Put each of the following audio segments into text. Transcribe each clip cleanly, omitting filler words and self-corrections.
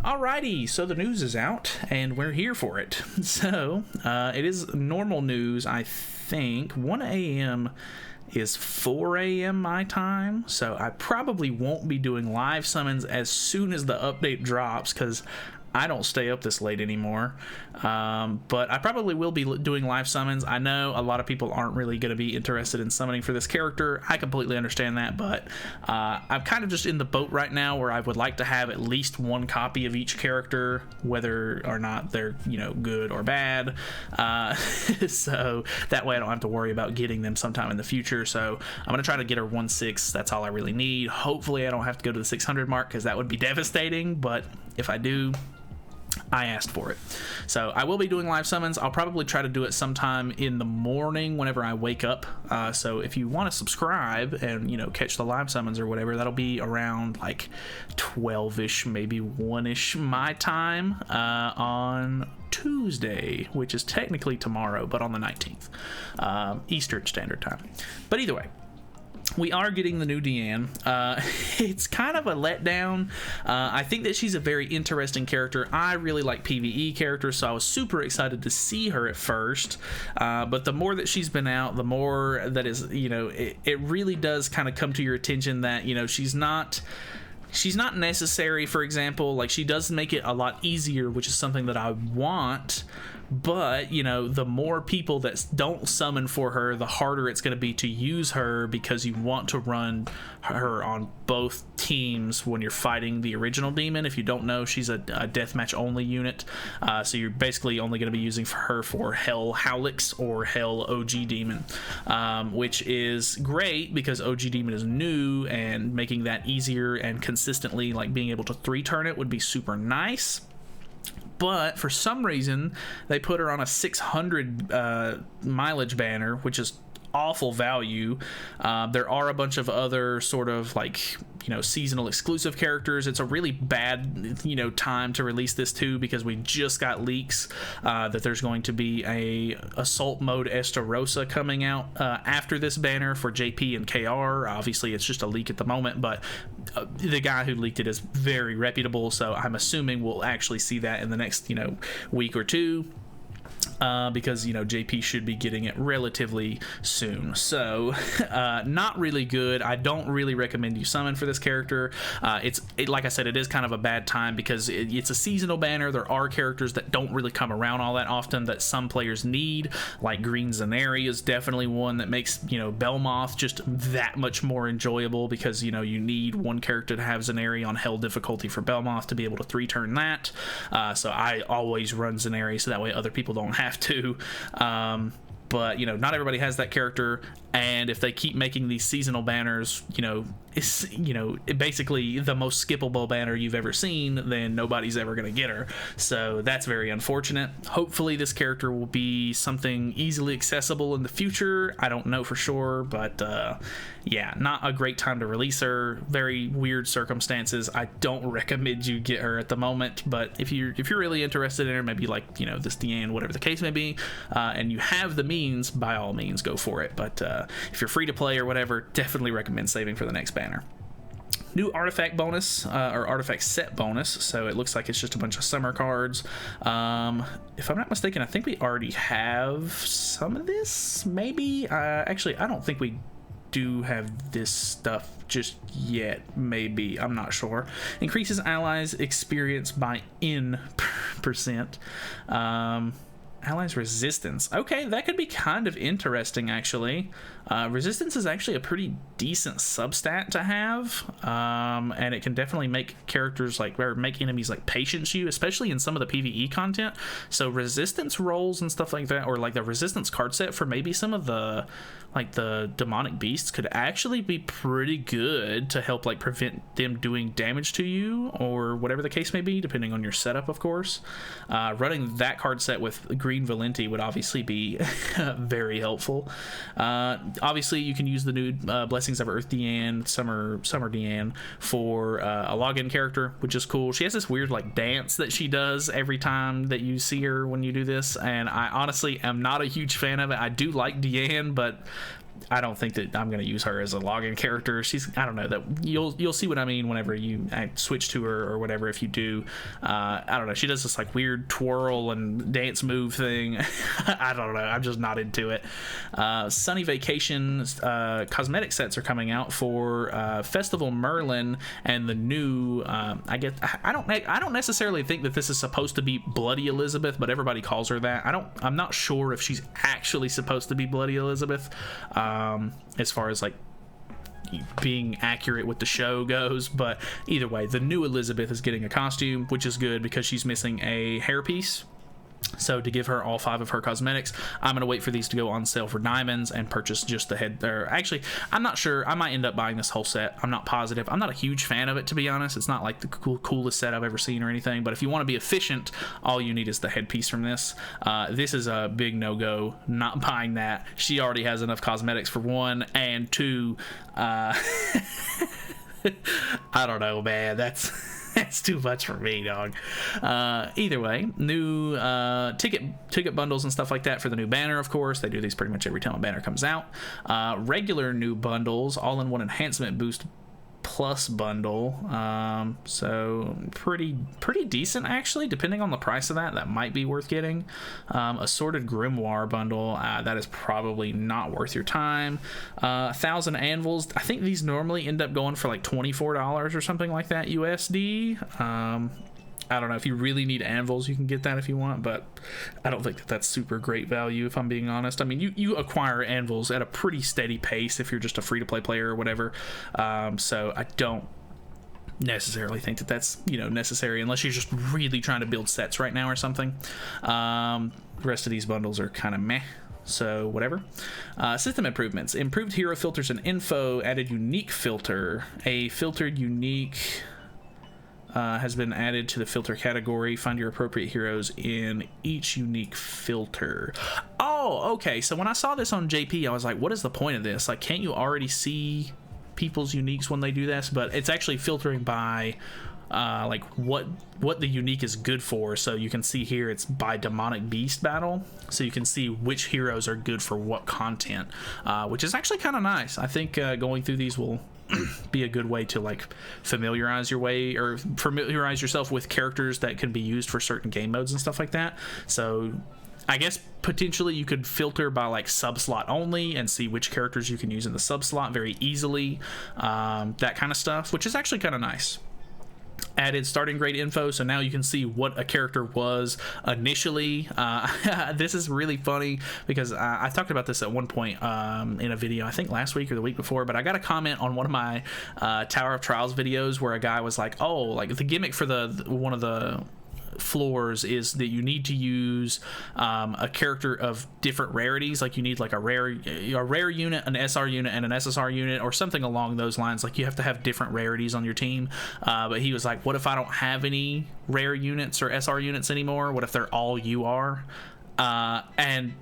Alrighty, so the news is out, and we're here for it. So, it is normal news, I think. 1 a.m. is 4 a.m. my time, so I probably won't be doing live summons as soon as the update drops, because I don't stay up this late anymore. But I probably will be doing live summons. I know a lot of people aren't really going to be interested in summoning for this character. I completely understand that, but I'm kind of just in the boat right now where I would like to have at least one copy of each character, whether or not they're, good or bad. So that way I don't have to worry about getting them sometime in the future. So I'm going to try to get her 1/6. That's all I really need. Hopefully I don't have to go to the 600 mark, because that would be devastating. But if I do, I asked for it. So I will be doing live summons. I'll probably try to do it sometime in the morning whenever I wake up. So if you want to subscribe and catch the live summons or whatever, that'll be around like 12ish, maybe 1ish my time on Tuesday, which is technically tomorrow, but on the 19th Eastern Standard Time. But either way, we are getting the new Diane. It's kind of a letdown. I think that she's a very interesting character. I really like PvE characters, so I was super excited to see her at first. But the more that she's been out, the more that is, it really does kind of come to your attention that, she's not necessary. For example, like, she does make it a lot easier, which is something that I want. But, the more people that don't summon for her, the harder it's going to be to use her, because you want to run her on both teams when you're fighting the original demon. If you don't know, she's a deathmatch only unit. So you're basically only going to be using her for Hell Howlix or Hell OG Demon, which is great because OG Demon is new, and making that easier and consistently, like, being able to 3-turn it would be super nice. But for some reason, they put her on a 600 mileage banner, which is awful value. There are a bunch of other sort of like seasonal exclusive characters. It's a really bad time to release this too, because we just got leaks that there's going to be a assault mode Estarossa coming out after this banner for JP and KR. Obviously it's just a leak at the moment, but the guy who leaked it is very reputable, so I'm assuming we'll actually see that in the next week or two. Because JP should be getting it relatively soon. So not really good. I don't really recommend you summon for this character. Like I said, it is kind of a bad time because it's a seasonal banner. There are characters that don't really come around all that often that some players need, like Green Zaneri is definitely one that makes Belmoth just that much more enjoyable, because you need one character to have Zaneri on hell difficulty for Belmoth to be able to 3-turn that. So I always run Zaneri, so that way other people don't have to. But not everybody has that character, and if they keep making these seasonal banners, it's basically the most skippable banner you've ever seen, then nobody's ever going to get her. So that's very unfortunate. Hopefully this character will be something easily accessible in the future. I don't know for sure, but yeah, not a great time to release her. Very weird circumstances. I don't recommend you get her at the moment, but if you're really interested in her, maybe like this Diane, whatever the case may be, and you have the means, by all means go for it. But if you're free to play or whatever, definitely recommend saving for the next banner. New artifact bonus, or artifact set bonus, so it looks like it's just a bunch of summer cards. If I'm not mistaken, I think we already have some of this, maybe. Actually, I don't think we do have this stuff just yet. Maybe, I'm not sure. Increases allies experience by N%. Allies resistance. Okay, that could be kind of interesting, actually. Resistance is actually a pretty decent substat to have, and it can definitely make characters or make enemies patience you, especially in some of the PvE content. So resistance rolls and stuff like that, or the resistance card set for maybe some of the demonic beasts could actually be pretty good to help prevent them doing damage to you, or whatever the case may be, depending on your setup, of course. Running that card set with Green Valenti would obviously be very helpful. Obviously, you can use the new Blessings of Earth Diane, Summer Diane, for a login character, which is cool. She has this weird dance that she does every time that you see her when you do this, and I honestly am not a huge fan of it. I do like Diane, but I don't think that I'm going to use her as a login character. I don't know, that you'll see what I mean whenever I switch to her or whatever. If you do, I don't know, she does this like weird twirl and dance move thing. I don't know, I'm just not into it. Sunny Vacations cosmetic sets are coming out for Festival Merlin and the new I don't necessarily think that this is supposed to be Bloody Elizabeth, but everybody calls her that. I'm not sure if she's actually supposed to be Bloody Elizabeth, as far as like being accurate with the show goes, but either way, the new Elizabeth is getting a costume, which is good because she's missing a hairpiece. So to give her all 5 of her cosmetics, I'm going to wait for these to go on sale for diamonds and purchase just the head there. Actually, I'm not sure. I might end up buying this whole set. I'm not positive. I'm not a huge fan of it, to be honest. It's not like the coolest set I've ever seen or anything, but if you want to be efficient, all you need is the headpiece from this. This is a big no-go. Not buying that. She already has enough cosmetics for 1, and 2, I don't know, man. That's too much for me, dog. Either way, new ticket bundles and stuff like that for the new banner, of course. They do these pretty much every time a banner comes out. Regular new bundles, all-in-one enhancement boost plus bundle. So pretty decent, actually, depending on the price of that might be worth getting. Assorted grimoire bundle, that is probably not worth your time. 1,000 anvils, I think these normally end up going for like $24 or something like that USD. I don't know, if you really need anvils, you can get that if you want, but I don't think that that's super great value, if I'm being honest. I mean, you acquire anvils at a pretty steady pace if you're just a free-to-play player or whatever, so I don't necessarily think that that's, necessary unless you're just really trying to build sets right now or something. The rest of these bundles are kind of meh. So whatever. System improvements: improved hero filters and info, added unique filter. A filtered unique has been added to the filter category. Find your appropriate heroes in each unique filter. Oh, okay. So when I saw this on JP, I was like, what is the point of this? Like, can't you already see people's uniques when they do this? But it's actually filtering by like what the unique is good for. So you can see here it's by demonic beast battle, so you can see which heroes are good for what content, which is actually kind of nice. I think going through these will be a good way to like familiarize yourself with characters that can be used for certain game modes and stuff like that. So I guess potentially you could filter by like sub-slot only and see which characters you can use in the sub-slot very easily, that kind of stuff, which is actually kind of nice. Added starting grade info, so now you can see what a character was initially. This is really funny because I talked about this at one point in a video, I think last week or the week before, but I got a comment on one of my Tower of Trials videos where a guy was like, oh, like the gimmick for one of the floors is that you need to use a character of different rarities. Like you need like a rare unit, an SR unit, and an SSR unit, or something along those lines. Like you have to have different rarities on your team. But he was like, what if I don't have any rare units or SR units anymore? What if they're all UR? And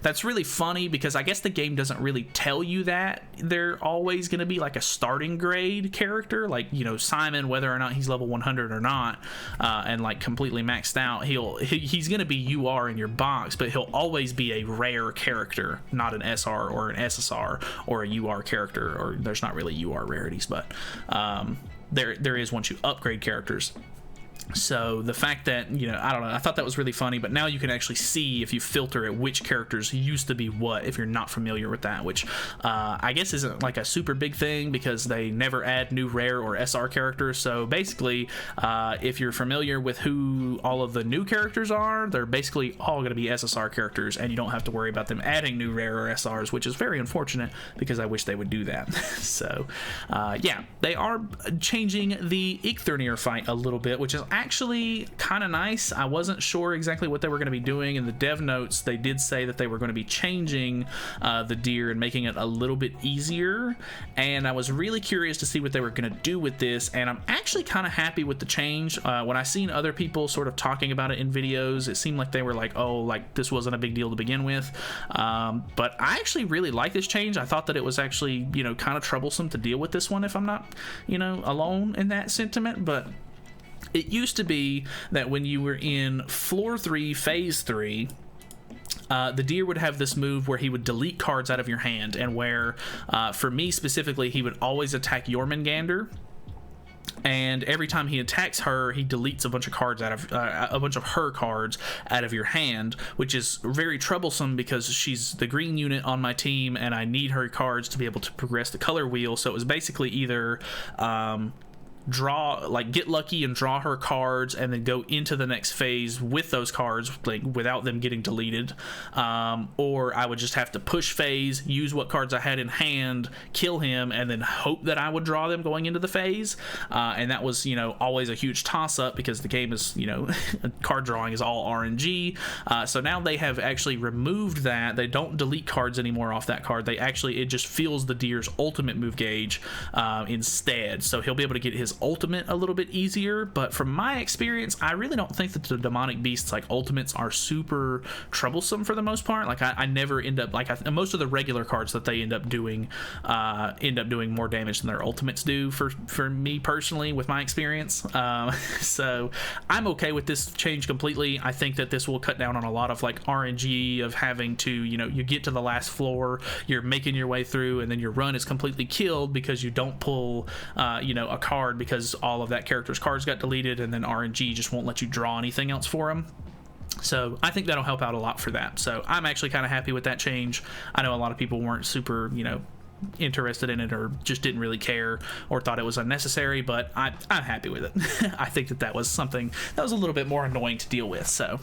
that's really funny because I guess the game doesn't really tell you that they're always going to be like a starting grade character, like, Simon, whether or not he's level 100 or not, and like completely maxed out, he's going to be UR in your box, but he'll always be a rare character, not an SR or an SSR or a UR character, or there's not really UR rarities, but there is once you upgrade characters. So the fact that, I don't know, I thought that was really funny, but now you can actually see if you filter it which characters used to be what, if you're not familiar with that, which I guess isn't like a super big thing because they never add new rare or SR characters. So basically, if you're familiar with who all of the new characters are, they're basically all going to be SSR characters, and you don't have to worry about them adding new rare or SRs, which is very unfortunate because I wish they would do that. So yeah, they are changing the Eikthrnir fight a little bit, which is actually kind of nice. I wasn't sure exactly what they were going to be doing. In the dev notes, they did say that they were going to be changing the deer and making it a little bit easier, and I was really curious to see what they were going to do with this, and I'm actually kind of happy with the change. When I seen other people sort of talking about it in videos, it seemed like they were like, oh, like this wasn't a big deal to begin with, but I actually really like this change. I thought that it was actually, kind of troublesome to deal with this one, if I'm not, alone in that sentiment. But it used to be that when you were in Floor 3, Phase 3, the deer would have this move where he would delete cards out of your hand, and where, for me specifically, he would always attack Jormungandr. And every time he attacks her, he deletes a bunch of cards out of a bunch of her cards out of your hand, which is very troublesome because she's the green unit on my team, and I need her cards to be able to progress the color wheel. So it was basically either get lucky and draw her cards and then go into the next phase with those cards, like without them getting deleted, or I would just have to push phase, use what cards I had in hand, kill him, and then hope that I would draw them going into the phase. And that was, always a huge toss-up because the game is, card drawing is all RNG. So now they have actually removed that. They don't delete cards anymore off that card. It just fills the deer's ultimate move gauge instead. So he'll be able to get his ultimate a little bit easier, but from my experience, I really don't think that the demonic beasts like ultimates are super troublesome for the most part. Like I never end up most of the regular cards that they end up doing more damage than their ultimates do for me personally with my experience. So I'm okay with this change completely. I think that this will cut down on a lot of like RNG of having to, you get to the last floor, you're making your way through, and then your run is completely killed because you don't pull a card because all of that character's cards got deleted, and then RNG just won't let you draw anything else for them. So I think that'll help out a lot for that. So I'm actually kind of happy with that change. I know a lot of people weren't super, interested in it, or just didn't really care, or thought it was unnecessary, but I'm happy with it. I think that was something that was a little bit more annoying to deal with. So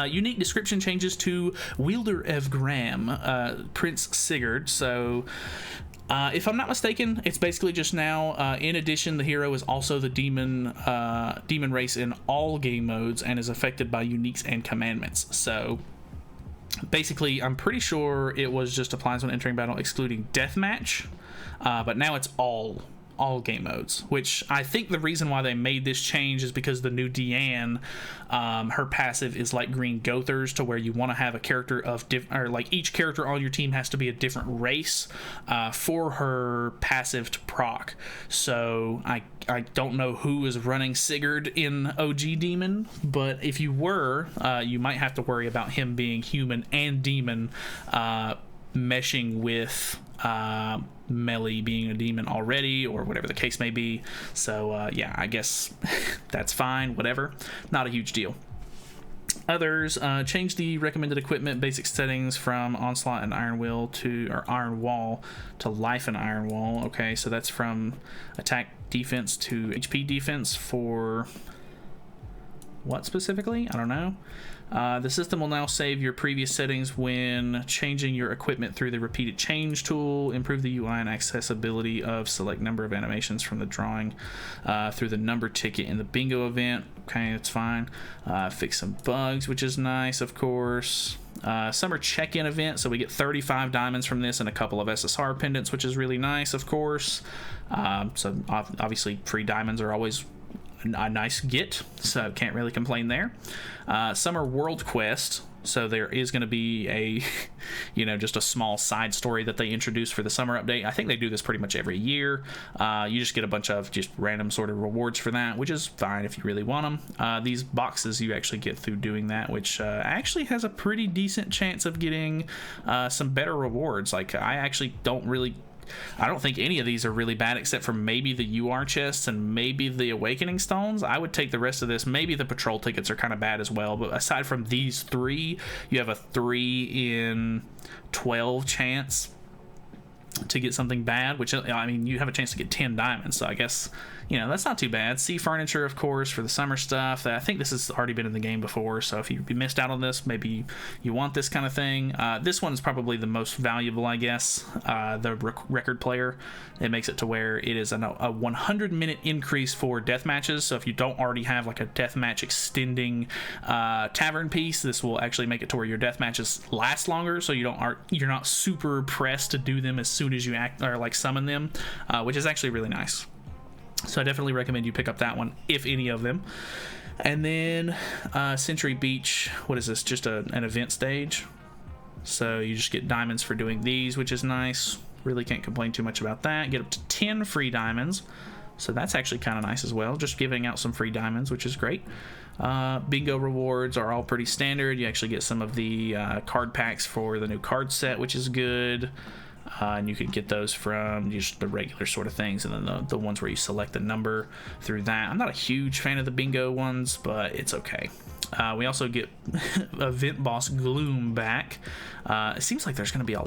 unique description changes to Wielder of Graham, Prince Sigurd. So if I'm not mistaken, it's basically just now, in addition, the hero is also the demon race in all game modes and is affected by uniques and commandments. So basically, I'm pretty sure it was just applies when entering battle, excluding deathmatch, but now it's all game modes, which I think the reason why they made this change is because the new Diane, her passive is like Green Gother's, to where you want to have a character of each character on your team has to be a different race for her passive to proc. So I don't know who is running Sigurd in OG Demon, but if you were, you might have to worry about him being human and demon meshing with Melee being a demon already, or whatever the case may be. So yeah, I guess that's fine, whatever, not a huge deal. Others, change the recommended equipment basic settings from Onslaught and Iron Wall to Life and Iron Wall. Okay, so that's from attack defense to HP defense for what specifically? I don't know. The system will now save your previous settings when changing your equipment through the repeated change tool, improve the UI and accessibility of select number of animations from the drawing through the number ticket in the bingo event. Okay, that's fine. Fix some bugs, which is nice, of course. Summer check-in event, so we get 35 diamonds from this and a couple of SSR pendants, which is really nice, of course. So obviously free diamonds are always a nice get, so can't really complain there. Summer World Quest, so there is going to be a just a small side story that they introduce for the summer update. I think they do this pretty much every year. You just get a bunch of just random sort of rewards for that, which is fine if you really want them. These boxes you actually get through doing that, which actually has a pretty decent chance of getting some better rewards. Like I don't think any of these are really bad, except for maybe the UR chests and maybe the Awakening Stones. I would take the rest of this. Maybe the patrol tickets are kind of bad as well, but aside from these three, you have a 3 in 12 chance to get something bad, which, I mean, you have a chance to get 10 diamonds, so I guess, that's not too bad. Sea Furniture, of course, for the summer stuff. I think this has already been in the game before, so if you missed out on this, maybe you want this kind of thing. This one's probably the most valuable, I guess, the record player. It makes it to where it is a 100-minute increase for death matches, so if you don't already have like a death match extending tavern piece, this will actually make it to where your death matches last longer, so you're not super pressed to do them as soon as you summon them, which is actually really nice. So I definitely recommend you pick up that one, if any of them. And then Century Beach, what is this? Just an event stage. So you just get diamonds for doing these, which is nice. Really can't complain too much about that. Get up to 10 free diamonds. so that's actually kind of nice as well, just giving out some free diamonds, which is great. Bingo rewards are all pretty standard. You actually get some of the card packs for the new card set, which is good. And you could get those from just the regular sort of things, and then the ones where you select the number through that. I'm not a huge fan of the bingo ones, but it's okay. We also get Event Boss Gloom back. It seems like there's going to be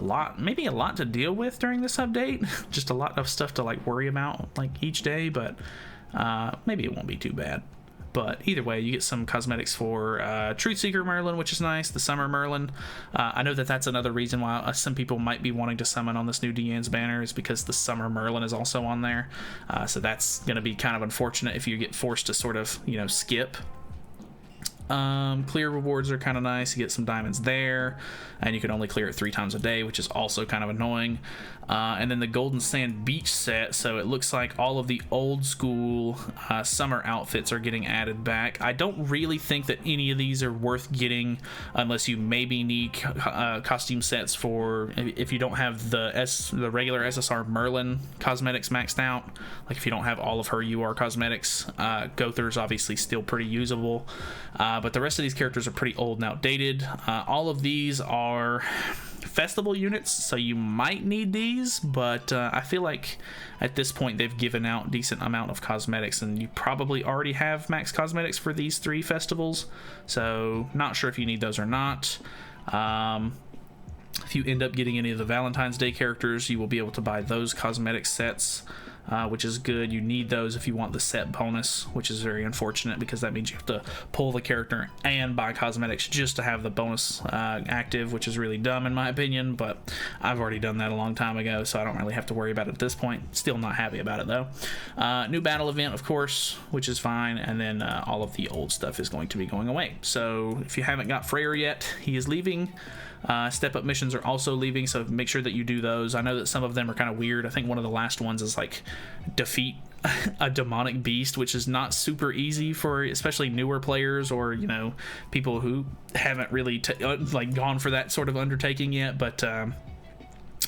maybe a lot to deal with during this update. Just a lot of stuff to like worry about like each day, but maybe it won't be too bad. But either way, you get some cosmetics for Truth Seeker Merlin, which is nice, the Summer Merlin. I know that that's another reason why some people might be wanting to summon on this new Diane's banner, is because the Summer Merlin is also on there. So that's going to be kind of unfortunate if you get forced to sort of, you know, skip. Clear rewards are kind of nice. You get some diamonds there, and you can only clear it 3 times a day, which is also kind of annoying. And then the Golden Sand Beach set, so it looks like all of the old school summer outfits are getting added back. I don't really think that any of these are worth getting unless you maybe need costume sets for if you don't have the regular SSR Merlin cosmetics maxed out. Like if you don't have all of her UR cosmetics. Gother's obviously still pretty usable, but the rest of these characters are pretty old and outdated. All of these are festival units, so you might need these, but I feel like at this point they've given out decent amount of cosmetics, and you probably already have max cosmetics for these 3 festivals, so not sure if you need those or not. If you end up getting any of the Valentine's Day characters, you will be able to buy those cosmetic sets, which is good. You need those if you want the set bonus, which is very unfortunate because that means you have to pull the character and buy cosmetics just to have the bonus active, which is really dumb in my opinion, but I've already done that a long time ago, so I don't really have to worry about it at this point. Still not happy about it though. New battle event, of course, which is fine, and then all of the old stuff is going to be going away. So if you haven't got Freyr yet, he is leaving. Step up missions are also leaving, so make sure that you do those. I know that some of them are kind of weird. I think one of the last ones is like defeat a demonic beast, which is not super easy for especially newer players, or you know, people who haven't really like gone for that sort of undertaking yet. But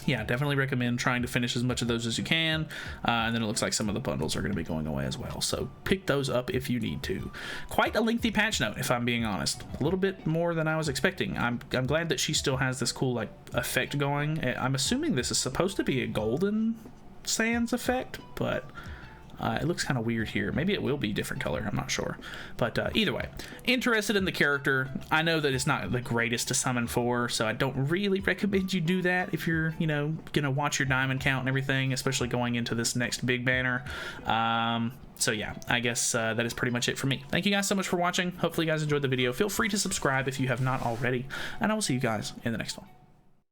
yeah, definitely recommend trying to finish as much of those as you can, and then it looks like some of the bundles are going to be going away as well, so pick those up if you need to. Quite a lengthy patch note, if I'm being honest. A little bit more than I was expecting. I'm glad that she still has this cool like effect going. I'm assuming this is supposed to be a golden sands effect, but it looks kind of weird here. Maybe it will be different color, I'm not sure. But either way, interested in the character. I know that it's not the greatest to summon for, so I don't really recommend you do that if you're, you know, gonna watch your diamond count and everything, especially going into this next big banner. So yeah, I guess that is pretty much it for me. Thank you guys so much for watching. Hopefully you guys enjoyed the video. Feel free to subscribe if you have not already, and I will see you guys in the next one.